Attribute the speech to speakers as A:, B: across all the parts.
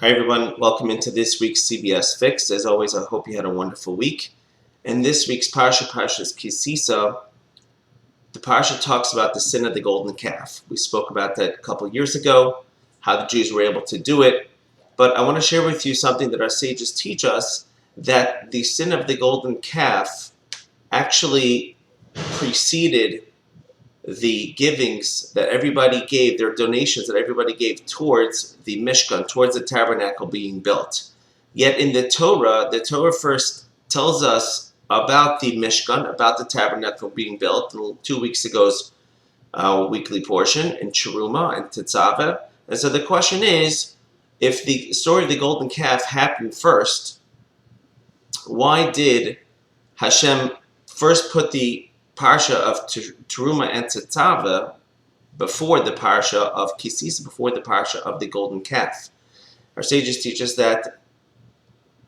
A: Hi everyone, welcome into this week's CBS Fix. As always, I hope you had a wonderful week. In this week's Parshas Ki Sisa, the Parsha talks about the sin of the golden calf. We spoke about that a couple years ago, how the Jews were able to do it. But I want to share with you something that our sages teach us, that the sin of the golden calf actually preceded the givings that everybody gave, their donations that everybody gave towards the Mishkan, towards the tabernacle being built. Yet in the Torah first tells us about the Mishkan, about the tabernacle being built. 2 weeks ago's weekly portion in Cheruma and Tetzaveh. And so the question is, if the story of the golden calf happened first, why did Hashem first put the Parsha of Teruma and Tetzaveh before the Parsha of Ki Sisa, before the Parsha of the golden calf? Our sages teach us that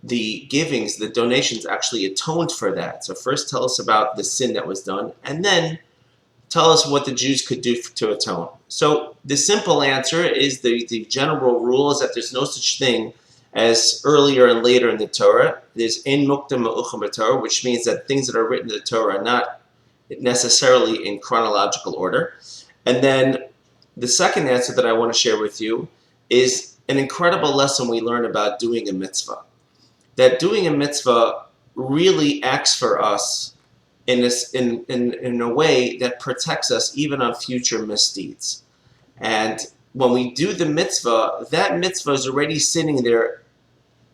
A: the givings, the donations actually atoned for that. So first tell us about the sin that was done, and then tell us what the Jews could do to atone. So the simple answer is the general rule is that there's no such thing as earlier and later in the Torah. There's in mukdam ma'ucham Torah, which means that things that are written in the Torah are not necessarily in chronological order. And then the second answer that I want to share with you is an incredible lesson we learn about doing a mitzvah. That doing a mitzvah really acts for us in a way that protects us even on future misdeeds. And when we do the mitzvah, that mitzvah is already sitting there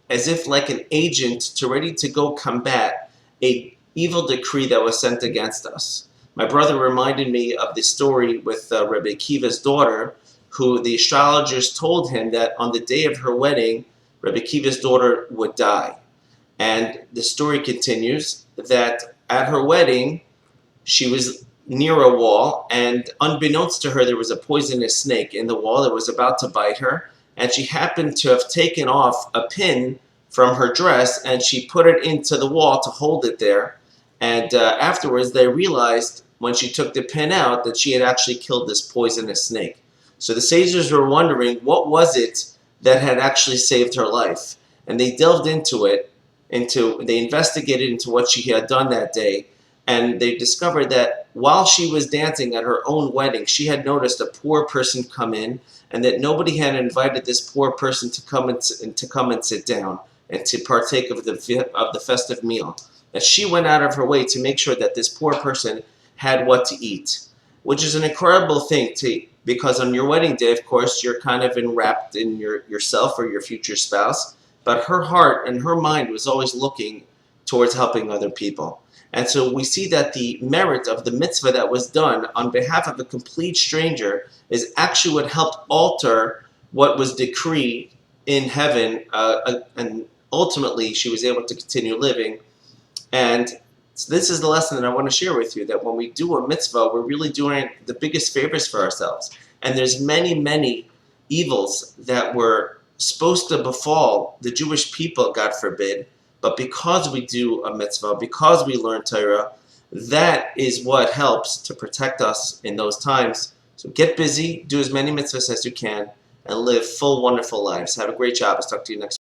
A: as if like an agent ready to go combat a evil decree that was sent against us. My brother reminded me of the story with Rabbi Akiva's daughter, who the astrologers told him that on the day of her wedding, Rabbi Akiva's daughter would die. And the story continues that at her wedding, she was near a wall, and unbeknownst to her, there was a poisonous snake in the wall that was about to bite her, and she happened to have taken off a pin from her dress, and she put it into the wall to hold it there. And afterwards, they realized when she took the pin out that she had actually killed this poisonous snake. So the sages were wondering, what was it that had actually saved her life? And they delved into it, they investigated into what she had done that day, and they discovered that while she was dancing at her own wedding, she had noticed a poor person come in, and that nobody had invited this poor person to come and sit down and to partake of the festive meal. That she went out of her way to make sure that this poor person had what to eat, which is an incredible thing because on your wedding day, of course, you're kind of enwrapped in yourself or your future spouse, but her heart and her mind was always looking towards helping other people. And so we see that the merit of the mitzvah that was done on behalf of a complete stranger is actually what helped alter what was decreed in heaven, and ultimately she was able to continue living. And so this is the lesson that I want to share with you, that when we do a mitzvah, we're really doing the biggest favors for ourselves. And there's many, many evils that were supposed to befall the Jewish people, God forbid, but because we do a mitzvah, because we learn Torah, that is what helps to protect us in those times. So get busy, do as many mitzvahs as you can, and live full, wonderful lives. Have a great Shabbos. Talk to you next week.